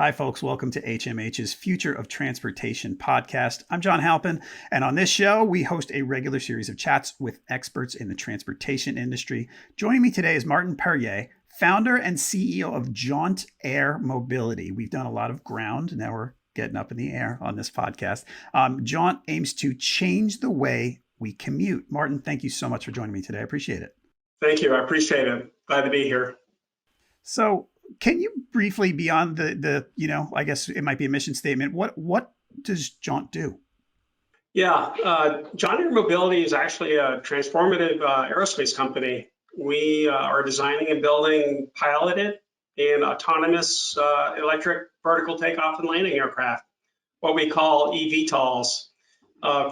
Hi, folks. Welcome to HMH's Future of Transportation podcast. I'm John Halpin, and on this show, we host a regular series of chats with experts in the transportation industry. Joining me today is Martin Peryea, founder and CEO of Jaunt Air Mobility. We've done a lot of ground. Now we're getting up in the air on this podcast. Jaunt aims to change the way we commute. Martin, thank you so much for joining me today. I appreciate it. Thank you. I appreciate it. Glad to be here. So, can you briefly, beyond I guess it might be a mission statement, what does Jaunt do? Yeah, Jaunt Air Mobility is actually a transformative aerospace company. We are designing and building piloted and autonomous electric vertical takeoff and landing aircraft, what we call eVTOLs,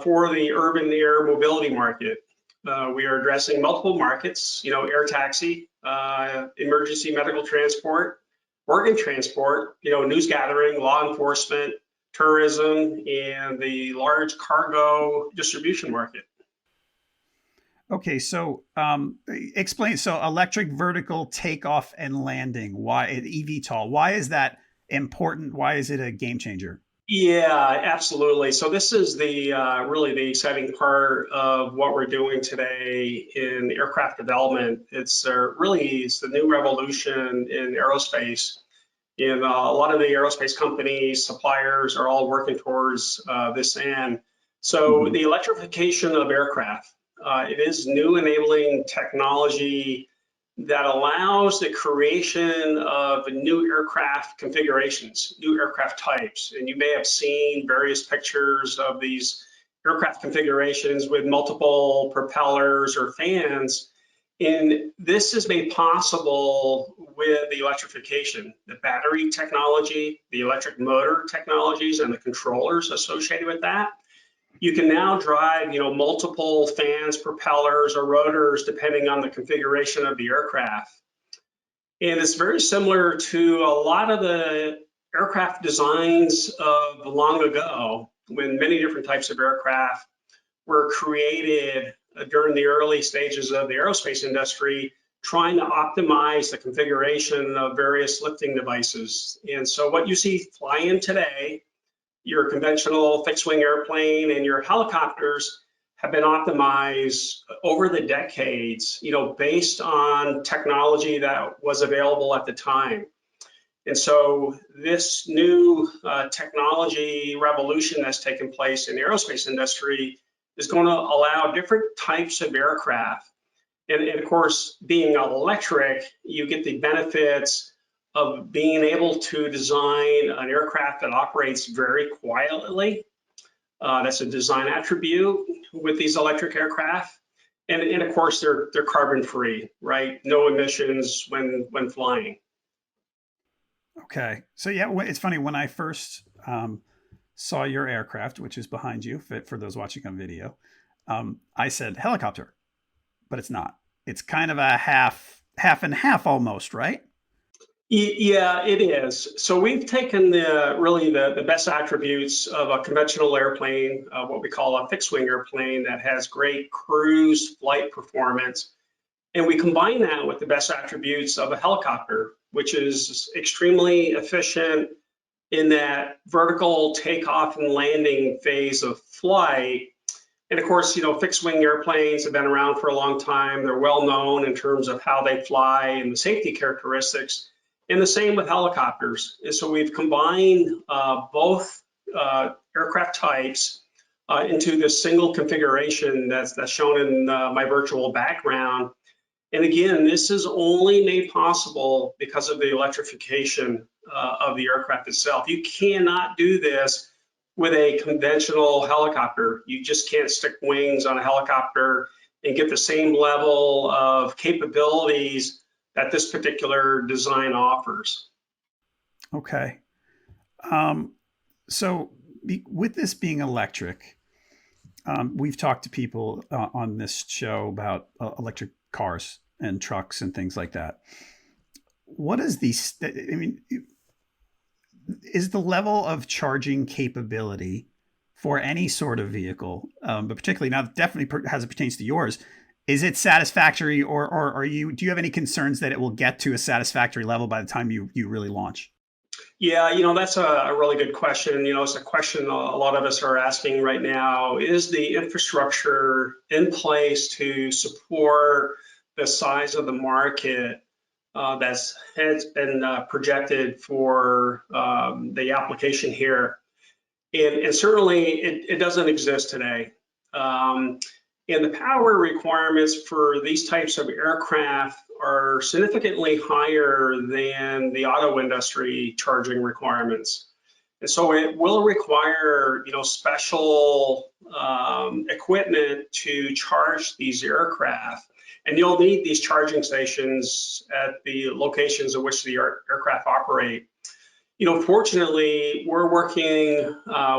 for the urban air mobility market. We are addressing multiple markets, air taxi, emergency medical transport, organ transport, news gathering, law enforcement, tourism, and the large cargo distribution market. Okay, so explain. So electric vertical takeoff and landing, why eVTOL? Why is that important? Why is it a game changer? Yeah, absolutely. So this is the really the exciting part of what we're doing today in aircraft development. It's the new revolution in aerospace. And a lot of the aerospace companies, suppliers are all working towards this end. So the electrification of aircraft, it is new enabling technology that allows the creation of new aircraft configurations, new aircraft types. And you may have seen various pictures of these aircraft configurations with multiple propellers or fans. And this is made possible with the electrification, the battery technology, the electric motor technologies, and the controllers associated with that. You can now drive, multiple fans, propellers, or rotors, depending on the configuration of the aircraft. And it's very similar to a lot of the aircraft designs of long ago, when many different types of aircraft were created during the early stages of the aerospace industry, trying to optimize the configuration of various lifting devices. And so what you see flying today, your conventional fixed-wing airplane and your helicopters have been optimized over the decades, based on technology that was available at the time. And so this new technology revolution that's taken place in the aerospace industry is going to allow different types of aircraft. And of course, being electric, you get the benefits of being able to design an aircraft that operates very quietly. That's a design attribute with these electric aircraft. And of course, they're carbon free, right? No emissions when flying. Okay. So yeah, it's funny, when I first saw your aircraft, which is behind you for those watching on video, I said helicopter, but it's not. It's kind of a half and half almost, right? Yeah, it is. So we've taken the best attributes of a conventional airplane, what we call a fixed wing airplane that has great cruise flight performance, and we combine that with the best attributes of a helicopter, which is extremely efficient in that vertical takeoff and landing phase of flight. And of course, fixed wing airplanes have been around for a long time. They're well known in terms of how they fly and the safety characteristics. And the same with helicopters. And so we've combined both aircraft types into this single configuration that's shown in my virtual background. And again, this is only made possible because of the electrification of the aircraft itself. You cannot do this with a conventional helicopter. You just can't stick wings on a helicopter and get the same level of capabilities that this particular design offers. Okay. So with this being electric, we've talked to people on this show about electric cars and trucks and things like that. What is is the level of charging capability for any sort of vehicle, but particularly now, definitely as it pertains to yours, is it satisfactory, or do you have any concerns that it will get to a satisfactory level by the time you really launch? Yeah, that's a really good question. It's a question a lot of us are asking right now. Is the infrastructure in place to support the size of the market that's has been projected for the application here? And certainly it doesn't exist today. Um, and the power requirements for these types of aircraft are significantly higher than the auto industry charging requirements. And so it will require, special equipment to charge these aircraft. And you'll need these charging stations at the locations in which the aircraft operate. Fortunately, we're working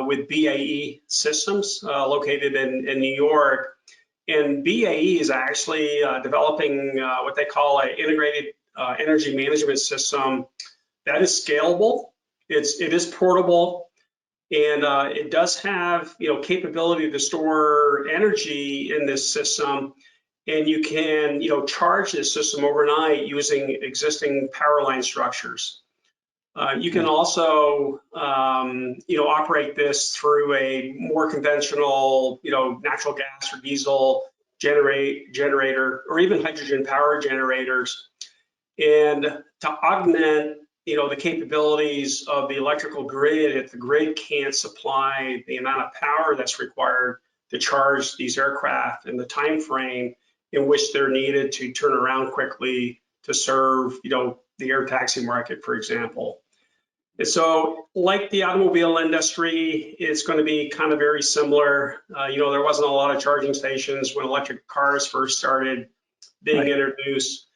with BAE Systems located in New York. And BAE is actually developing what they call an integrated energy management system that is scalable. It is portable, and it does have capability to store energy in this system. And you can charge this system overnight using existing power line structures. You can also, operate this through a more conventional, natural gas or diesel generator, or even hydrogen power generators. And to augment, the capabilities of the electrical grid, if the grid can't supply the amount of power that's required to charge these aircraft in the time frame in which they're needed to turn around quickly to serve, the air taxi market, for example. And so, like the automobile industry, it's going to be kind of very similar. There wasn't a lot of charging stations when electric cars first started being introduced.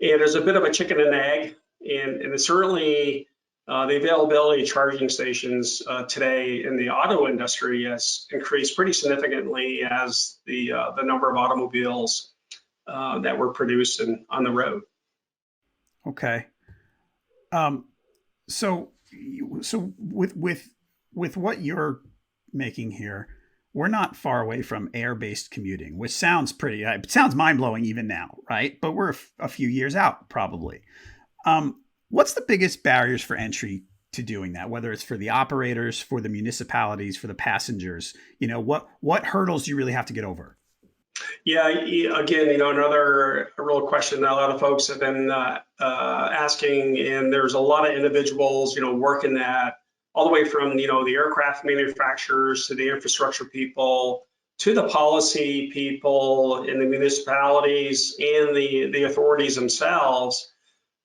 And there's a bit of a chicken and egg, and certainly the availability of charging stations today in the auto industry has increased pretty significantly as the number of automobiles that were produced on the road. Okay. So with what you're making here, we're not far away from air-based commuting, which sounds it sounds mind-blowing even now, right? But we're a few years out probably. What's the biggest barriers for entry to doing that, whether it's for the operators, for the municipalities, for the passengers? What hurdles do you really have to get over? Yeah, again, another real question that a lot of folks have been asking, and there's a lot of individuals, working that all the way from, the aircraft manufacturers to the infrastructure people to the policy people in the municipalities and the authorities themselves.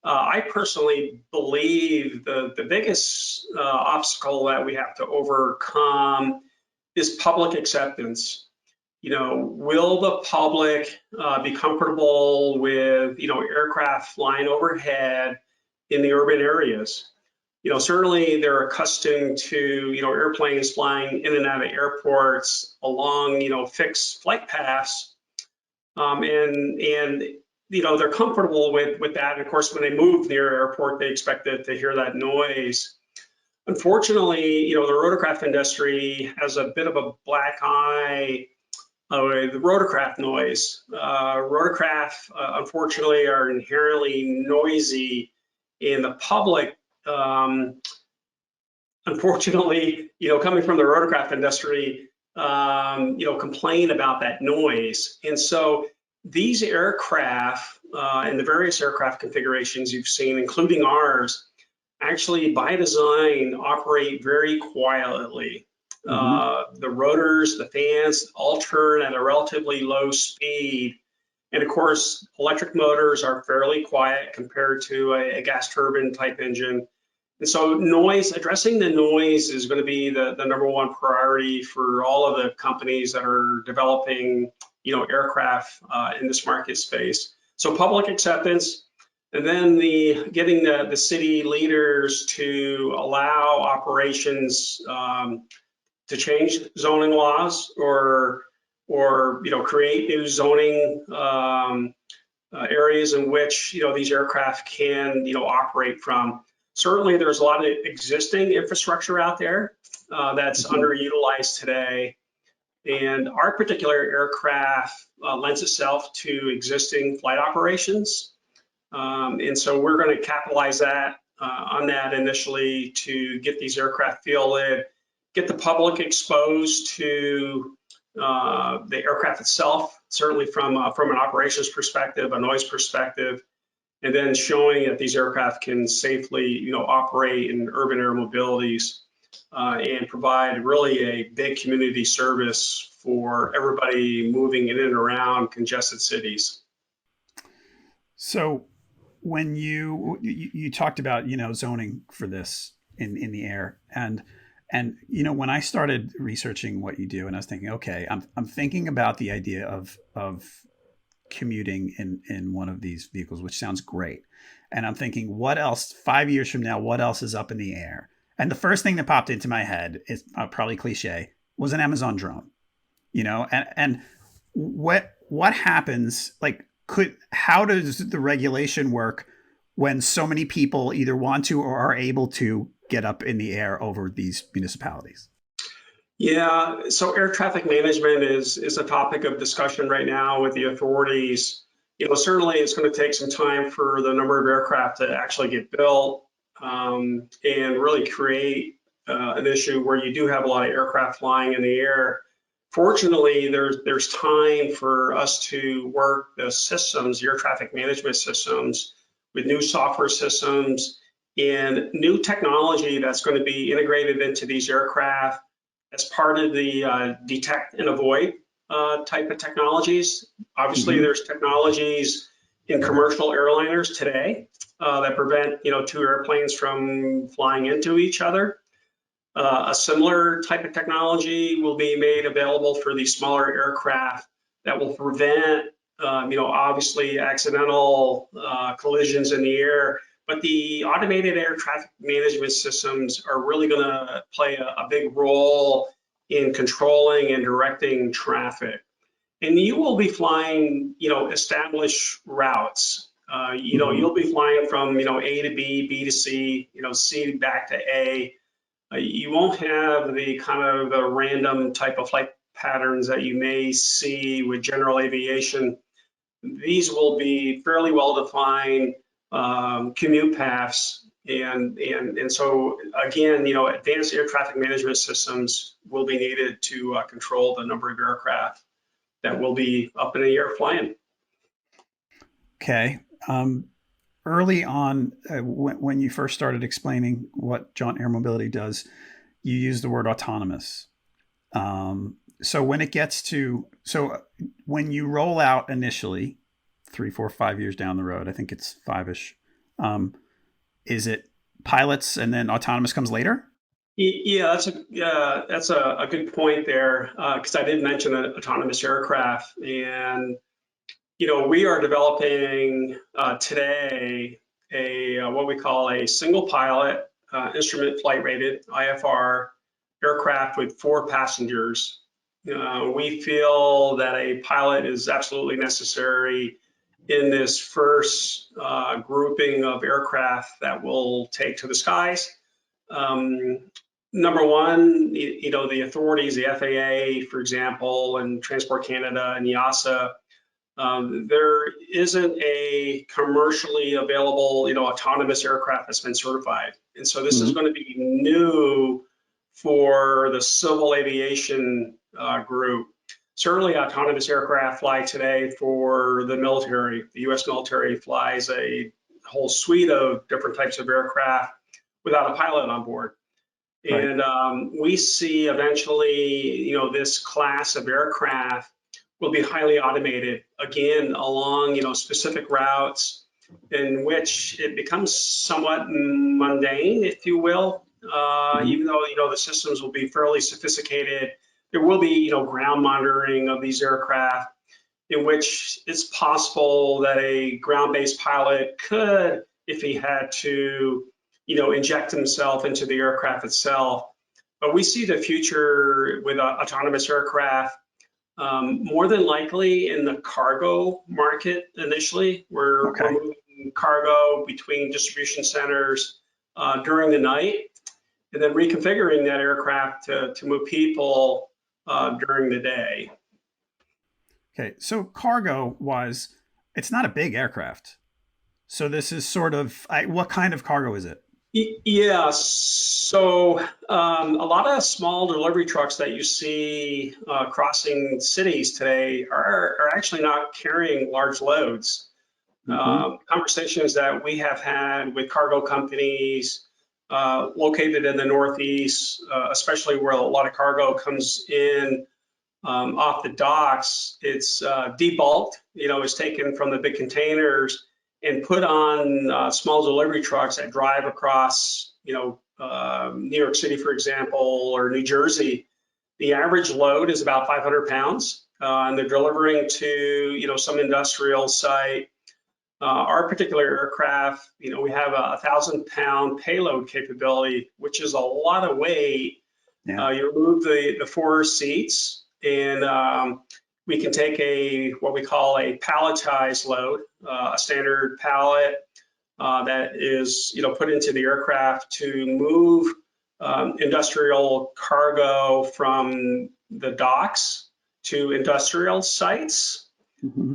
I personally believe the biggest obstacle that we have to overcome is public acceptance. Will the public be comfortable with, aircraft flying overhead in the urban areas? Certainly they're accustomed to, airplanes flying in and out of airports along, fixed flight paths. And they're comfortable with that. And of course, when they move near an airport, they expect to hear that noise. Unfortunately, the rotorcraft industry has a bit of a black eye. The rotorcraft noise. Rotorcraft, unfortunately, are inherently noisy, and the public, unfortunately, coming from the rotorcraft industry, complain about that noise. And so these aircraft and the various aircraft configurations you've seen, including ours, actually by design operate very quietly. The rotors, the fans all turn at a relatively low speed. And of course, electric motors are fairly quiet compared to a gas turbine type engine. And so addressing the noise is going to be the number one priority for all of the companies that are developing, aircraft in this market space. So public acceptance, and then getting the city leaders to allow operations to change zoning laws or create new zoning areas in which these aircraft can operate from. Certainly, there's a lot of existing infrastructure out there that's underutilized today, and our particular aircraft lends itself to existing flight operations, and so we're going to capitalize that on that initially to get these aircraft fielded, get the public exposed to the aircraft itself, certainly from an operations perspective, a noise perspective, and then showing that these aircraft can safely, operate in urban air mobilities and provide really a big community service for everybody moving in and around congested cities. So when you talked about zoning for this in the air, and when I started researching what you do, and I was thinking, okay, I'm thinking about the idea of commuting in one of these vehicles, which sounds great. And I'm thinking, what else 5 years from now, what else is up in the air? And the first thing that popped into my head is probably cliche, was an Amazon drone. And what happens, like, how does the regulation work when so many people either want to or are able to get up in the air over these municipalities? Yeah, so air traffic management is a topic of discussion right now with the authorities. Certainly it's going to take some time for the number of aircraft to actually get built and really create an issue where you do have a lot of aircraft flying in the air. Fortunately, there's time for us to work the systems, the air traffic management systems, with new software systems and new technology that's going to be integrated into these aircraft as part of the detect and avoid type of technologies. Obviously, there's technologies in commercial airliners today that prevent two airplanes from flying into each other. A similar type of technology will be made available for these smaller aircraft that will prevent, obviously accidental collisions in the air. But the automated air traffic management systems are really going to play a big role in controlling and directing traffic. And you will be flying, established routes. You'll be flying from, A to B, B to C, C back to A. You won't have the kind of the random type of flight patterns that you may see with general aviation. These will be fairly well-defined commute paths, and so again, advanced air traffic management systems will be needed to control the number of aircraft that will be up in the air flying. Okay. Early on, when you first started explaining what Jaunt Air Mobility does, you used the word autonomous. So when you roll out initially, 3, 4, 5 years down the road, I think it's 5-ish. Is it pilots and then autonomous comes later? Yeah, that's a good point there, because I did mention autonomous aircraft, and we are developing today a what we call a single pilot instrument flight rated IFR aircraft with 4 passengers. We feel that a pilot is absolutely necessary in this first grouping of aircraft that will take to the skies. Number one, the authorities, the FAA, for example, and Transport Canada and EASA, there isn't a commercially available, autonomous aircraft that's been certified. And so this is going to be new for the civil aviation group. Certainly autonomous aircraft fly today for the military. The US military flies a whole suite of different types of aircraft without a pilot on board. Right. And we see eventually, this class of aircraft will be highly automated, again, along, specific routes in which it becomes somewhat mundane, if you will, even though, the systems will be fairly sophisticated. There will be, ground monitoring of these aircraft in which it's possible that a ground-based pilot could, if he had to, inject himself into the aircraft itself. But we see the future with autonomous aircraft more than likely in the cargo market initially. We're moving cargo between distribution centers during the night, and then reconfiguring that aircraft to move people during the day. Okay, so cargo-wise, it's not a big aircraft. So this is sort of, what kind of cargo is it? Yeah, so a lot of small delivery trucks that you see crossing cities today are actually not carrying large loads. Hmm. Conversations that we have had with cargo companies located in the Northeast, especially where a lot of cargo comes in off the docks, it's debulked, is taken from the big containers and put on small delivery trucks that drive across, New York City, for example, or New Jersey. The average load is about 500 pounds, and they're delivering to, some industrial site. Our particular aircraft, we have a 1,000-pound payload capability, which is a lot of weight. Yeah. You remove the four seats, and we can take what we call a palletized load, a standard pallet that is put into the aircraft to move industrial cargo from the docks to industrial sites. Hmm.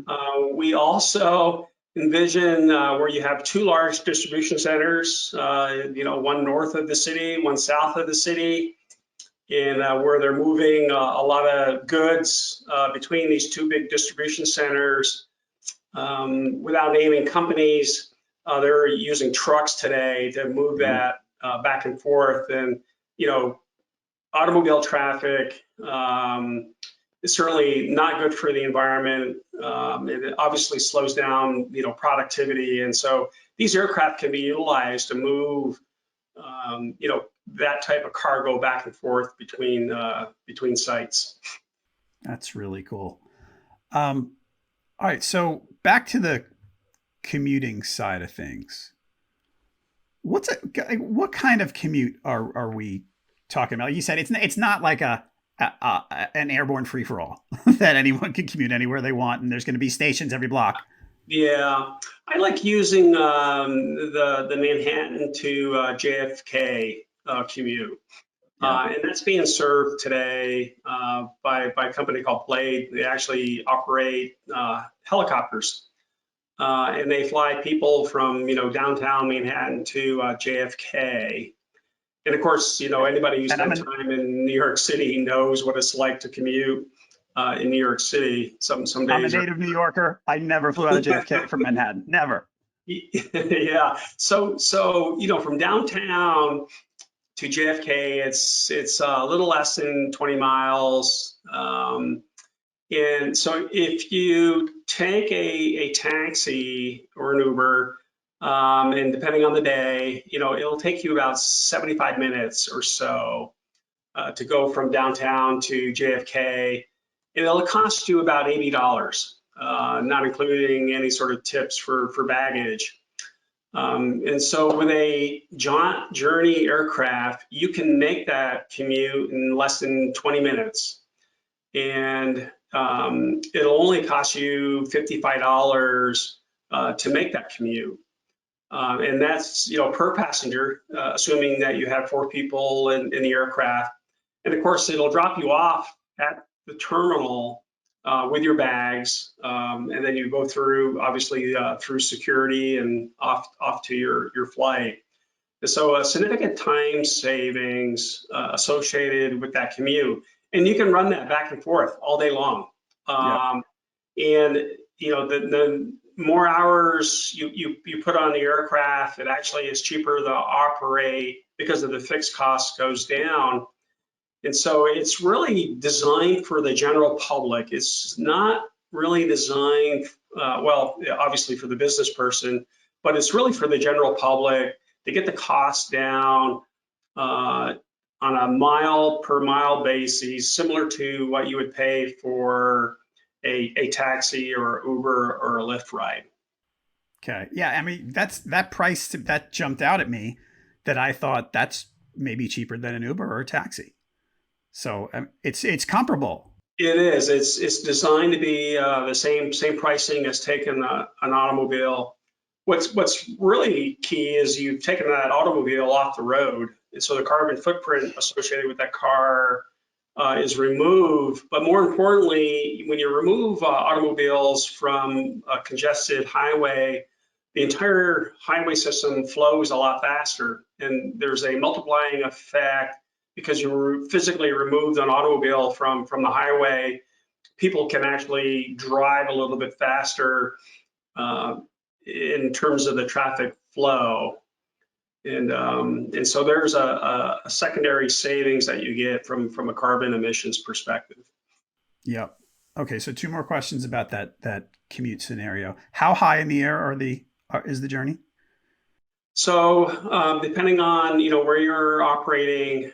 We also envision where you have two large distribution centers, one north of the city, one south of the city, and where they're moving a lot of goods between these two big distribution centers. Without naming companies, they're using trucks today to move Right. that back and forth. And, automobile traffic is certainly not good for the environment. It obviously slows down, productivity. And so these aircraft can be utilized to move that type of cargo back and forth between sites. That's really cool. All right, so back to the commuting side of things. What kind of commute are we talking about? You said it's not like an airborne free for all that anyone can commute anywhere they want, and there's going to be stations every block. Yeah, I like using the Manhattan to JFK commute. Yeah. And that's being served today by a company called Blade. They actually operate helicopters, and they fly people from downtown Manhattan to JFK. And of course, anybody who And I'm spent an time in New York City knows what it's like to commute in New York City. Some I'm a days are. native New Yorker. I never flew out of JFK from Manhattan. Never. Yeah. So from downtown to JFK, it's a little less than 20 miles. And so if you take a taxi or an Uber, and depending on the day, it'll take you about 75 minutes or so to go from downtown to JFK. And it'll cost you about $80, not including any sort of tips for baggage. And so with a Jaunt Journey aircraft, you can make that commute in less than 20 minutes. And it'll only cost you $55 to make that commute. And that's per passenger, assuming that you have four people in the aircraft. And of course, it'll drop you off at the terminal with your bags, and then you go through, obviously, through security and off to your flight. And so a significant time savings associated with that commute. And you can run that back and forth all day long. Yeah. And the more hours you put on the aircraft, it actually is cheaper to operate because of the fixed cost goes down. And so it's really designed for the general public. It's not really designed, well, obviously for the business person, but it's really for the general public to get the cost down on a mile per mile basis, similar to what you would pay for a taxi or Uber or a Lyft ride. Okay. Yeah. I mean, that price that jumped out at me that I thought that's maybe cheaper than an Uber or a taxi. So it's comparable. It is. It's designed to be the same pricing as taking an automobile. What's really key is you've taken that automobile off the road, and so the carbon footprint associated with that car is removed. But more importantly, when you remove automobiles from a congested highway, the entire highway system flows a lot faster. and there's a multiplying effect because you physically removed an automobile from the highway. People can actually drive a little bit faster in terms of the traffic flow. And so there's a secondary savings that you get from a carbon emissions perspective. Yep. Okay, so two more questions about that commute scenario. How high in the air is the journey? So depending on where you're operating,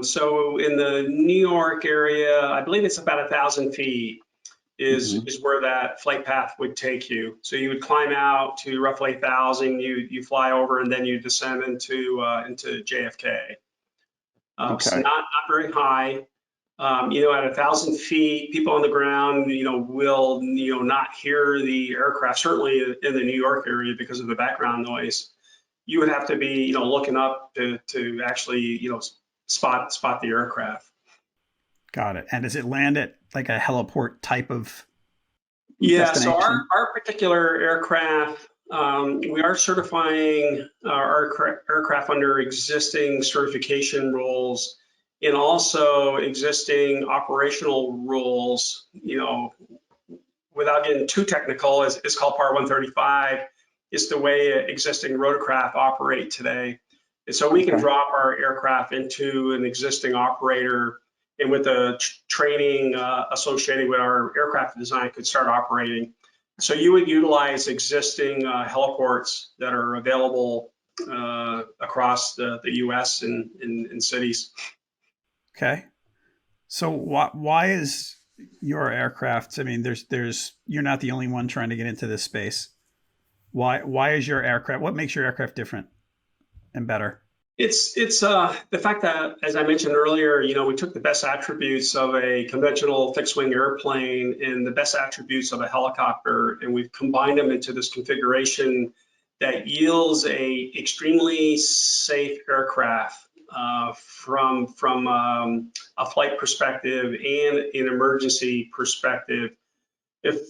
so in the New York area, I believe it's about 1,000 feet is where that flight path would take you. So you would climb out to roughly 1,000, you fly over, and then you descend into JFK. Okay. So not very high. At 1,000 feet, people on the ground, will not hear the aircraft. Certainly in the New York area because of the background noise. You would have to be looking up to actually spot the aircraft. Got it. And does it land at like a heliport type of So destination? our particular aircraft, we are certifying our aircraft under existing certification rules and also existing operational rules. Without getting too technical, it's called Part 135. It's the way existing rotorcraft operate today. And so we can drop our aircraft into an existing operator, and with the training associated with our aircraft design, could start operating. So you would utilize existing heliports that are available across the US and in cities. Okay. So why is your aircraft? I mean, you're not the only one trying to get into this space. Why is your aircraft? What makes your aircraft different and better? It's the fact that, as I mentioned earlier, we took the best attributes of a conventional fixed-wing airplane and the best attributes of a helicopter, and we've combined them into this configuration that yields a extremely safe aircraft from a flight perspective and an emergency perspective. If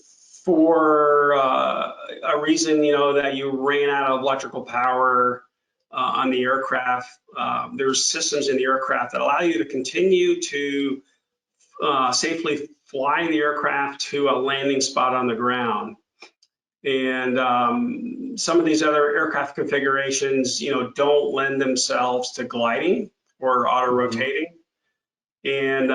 for a reason, that you ran out of electrical power on the aircraft, there's systems in the aircraft that allow you to continue to safely fly the aircraft to a landing spot on the ground. And some of these other aircraft configurations, don't lend themselves to gliding or auto-rotating. And,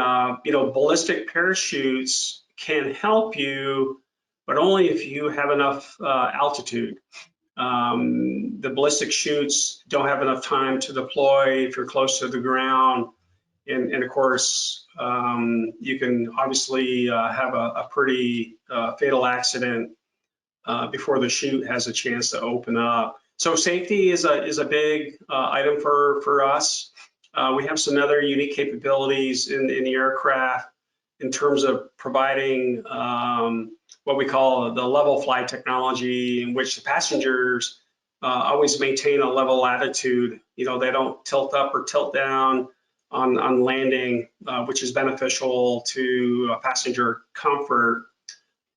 ballistic parachutes can help you, but only if you have enough altitude. The ballistic chutes don't have enough time to deploy if you're close to the ground. And of course, you can obviously have a pretty fatal accident before the chute has a chance to open up. So safety is a big item for us. We have some other unique capabilities in the aircraft in terms of providing what we call the level flight technology, in which the passengers always maintain a level attitude. They don't tilt up or tilt down on landing, which is beneficial to passenger comfort.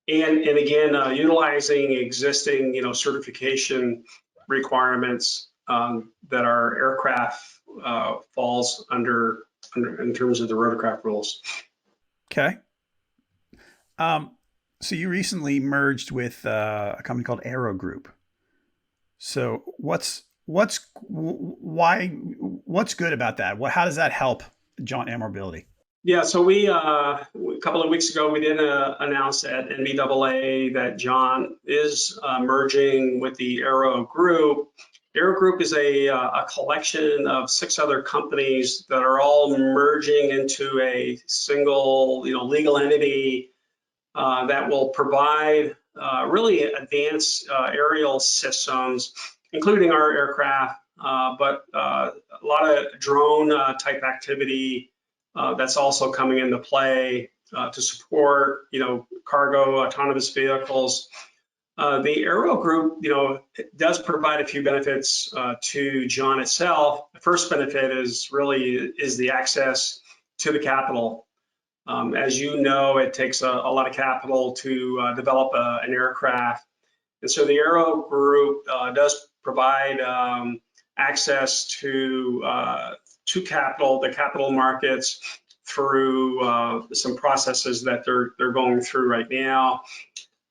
And again, utilizing existing certification requirements that our aircraft falls under in terms of the rotorcraft rules. Okay. So you recently merged with a company called Aero Group. So what's good about that? How does that help Jaunt Air Mobility? Yeah, so we a couple of weeks ago we did announce at NBAA that Jaunt is merging with the Aero Group. Aero Group is a collection of 6 other companies that are all merging into a single legal entity that will provide really advanced aerial systems, including our aircraft, but a lot of drone type activity that's also coming into play to support cargo autonomous vehicles. The Aero Group, does provide a few benefits to Jaunt itself. The first benefit is the access to the capital. As you know, it takes a lot of capital to develop an aircraft. And so the Aero Group does provide access to capital, the capital markets through some processes that they're going through right now.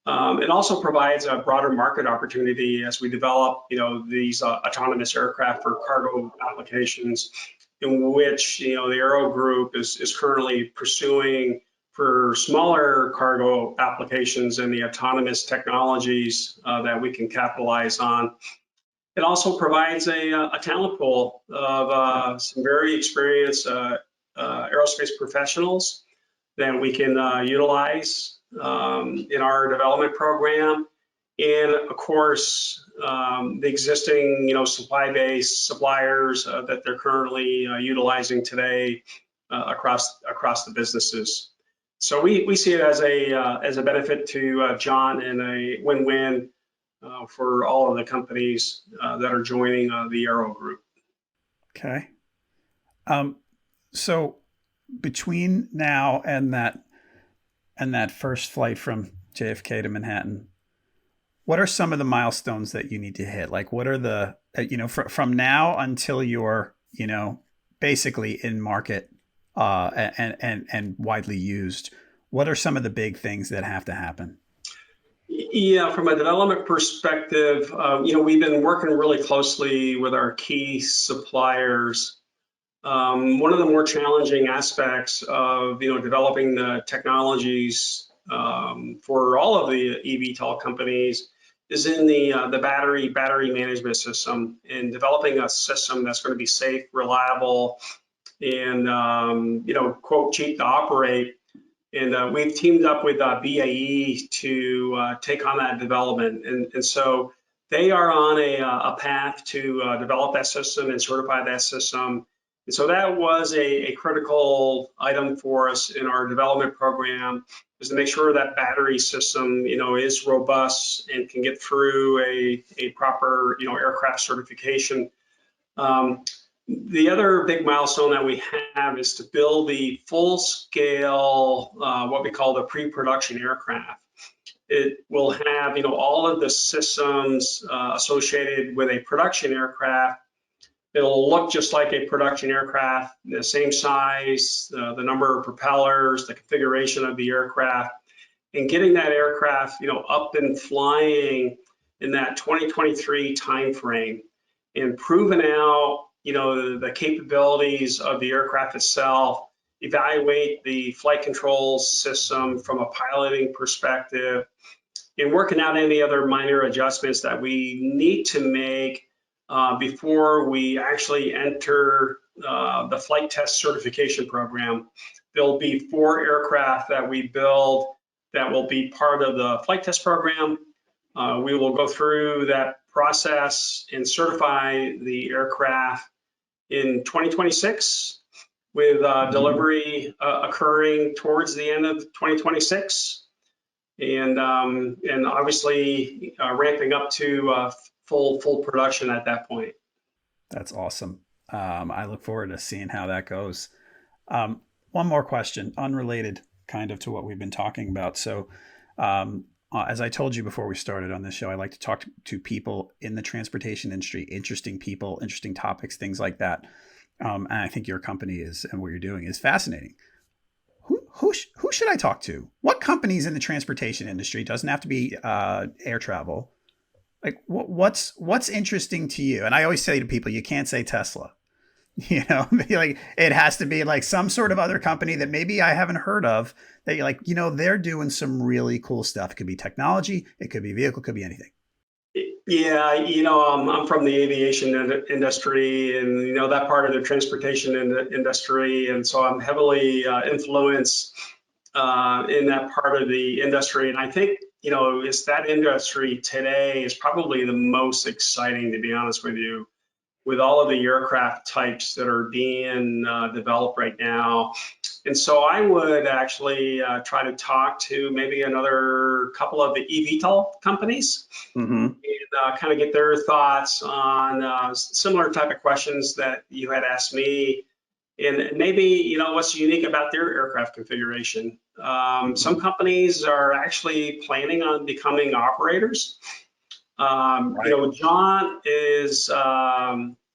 It also provides a broader market opportunity as we develop, these autonomous aircraft for cargo applications, in which, the Aero Group is currently pursuing for smaller cargo applications and the autonomous technologies that we can capitalize on. It also provides a talent pool of some very experienced aerospace professionals that we can utilize in our development program. And of course, the existing, supply-based suppliers that they're currently utilizing today across the businesses. So we see it as a benefit to Jaunt and a win-win for all of the companies that are joining the Aero Group. Okay. So between now and that first flight from JFK to Manhattan, what are some of the milestones that you need to hit? Like, what are the, from now until you're, basically in market and widely used, what are some of the big things that have to happen? Yeah, from a development perspective, we've been working really closely with our key suppliers. One of the more challenging aspects of developing the technologies for all of the eVTOL companies is in the battery management system, and developing a system that's going to be safe, reliable, and quote, cheap to operate. And we've teamed up with BAE to take on that development, and so they are on a path to develop that system and certify that system. And so that was a critical item for us in our development program, is to make sure that battery system, is robust and can get through a proper, aircraft certification. The other big milestone that we have is to build the full-scale, what we call the pre-production aircraft. It will have, all of the systems associated with a production aircraft. It'll look just like a production aircraft, the same size, the number of propellers, the configuration of the aircraft, and getting that aircraft, up and flying in that 2023 timeframe, and proving out, the capabilities of the aircraft itself, evaluate the flight control system from a piloting perspective, and working out any other minor adjustments that we need to make before we actually enter the flight test certification program. There'll be 4 aircraft that we build that will be part of the flight test program. We will go through that process and certify the aircraft in 2026, with delivery occurring towards the end of 2026, and obviously ramping up to full production at that point. That's awesome. I look forward to seeing how that goes. One more question, unrelated kind of to what we've been talking about. So as I told you before we started on this show, I like to talk to people in the transportation industry, interesting people, interesting topics, things like that. And I think your company is, and what you're doing is fascinating. Who should I talk to? What companies in the transportation industry, doesn't have to be air travel, like what's interesting to you? And I always say to people, you can't say Tesla, like it has to be like some sort of other company that maybe I haven't heard of, that you're like, they're doing some really cool stuff. It could be technology, it could be vehicle, it could be anything. Yeah, I'm from the aviation industry, and that part of the transportation industry, and so I'm heavily influenced in that part of the industry. And I think it's that industry today is probably the most exciting, to be honest with you, with all of the aircraft types that are being developed right now. And so I would actually try to talk to maybe another couple of the eVTOL companies, and kind of get their thoughts on similar type of questions that you had asked me, and maybe what's unique about their aircraft configuration. Some companies are actually planning on becoming operators. Jaunt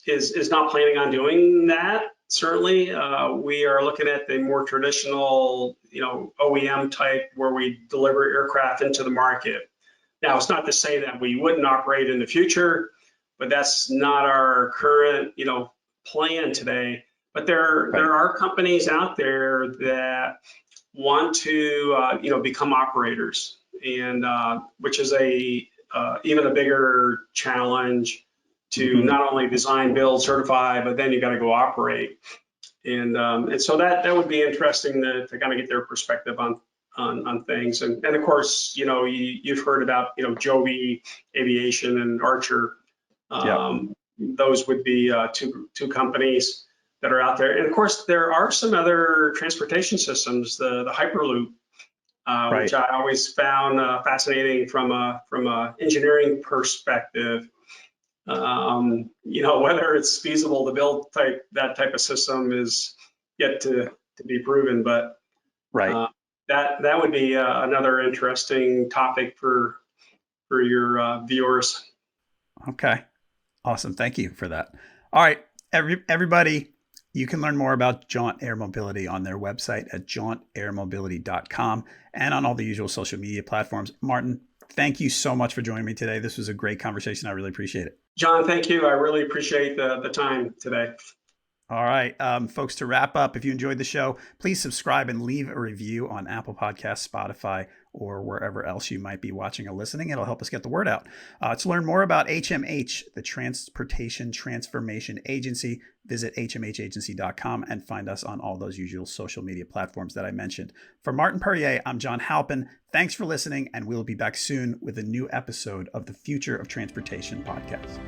is not planning on doing that. Certainly, we are looking at the more traditional, OEM type where we deliver aircraft into the market. Now, it's not to say that we wouldn't operate in the future, but that's not our current, plan today. But there are companies out there that want to, become operators, and which is even a bigger challenge to not only design, build, certify, but then you got to go operate. And so that would be interesting to kind of get their perspective on things. And of course, you've heard about, Joby Aviation and Archer. Those would be two companies that are out there. And of course, there are some other transportation systems, the Hyperloop, which I always found fascinating from a engineering perspective. Whether it's feasible to build that type of system is yet to be proven, but that would be another interesting topic for your viewers. Okay, awesome. Thank you for that. All right, everybody, you can learn more about Jaunt Air Mobility on their website at jauntairmobility.com and on all the usual social media platforms. Martin, thank you so much for joining me today. This was a great conversation. I really appreciate it. John, thank you. I really appreciate the time today. All right, folks, to wrap up, if you enjoyed the show, please subscribe and leave a review on Apple Podcasts, Spotify, or wherever else you might be watching or listening. It'll help us get the word out. To learn more about HMH, the Transportation Transformation Agency, visit hmhagency.com and find us on all those usual social media platforms that I mentioned. For Martin Peryea, I'm John Halpin. Thanks for listening, and we'll be back soon with a new episode of the Future of Transportation podcast.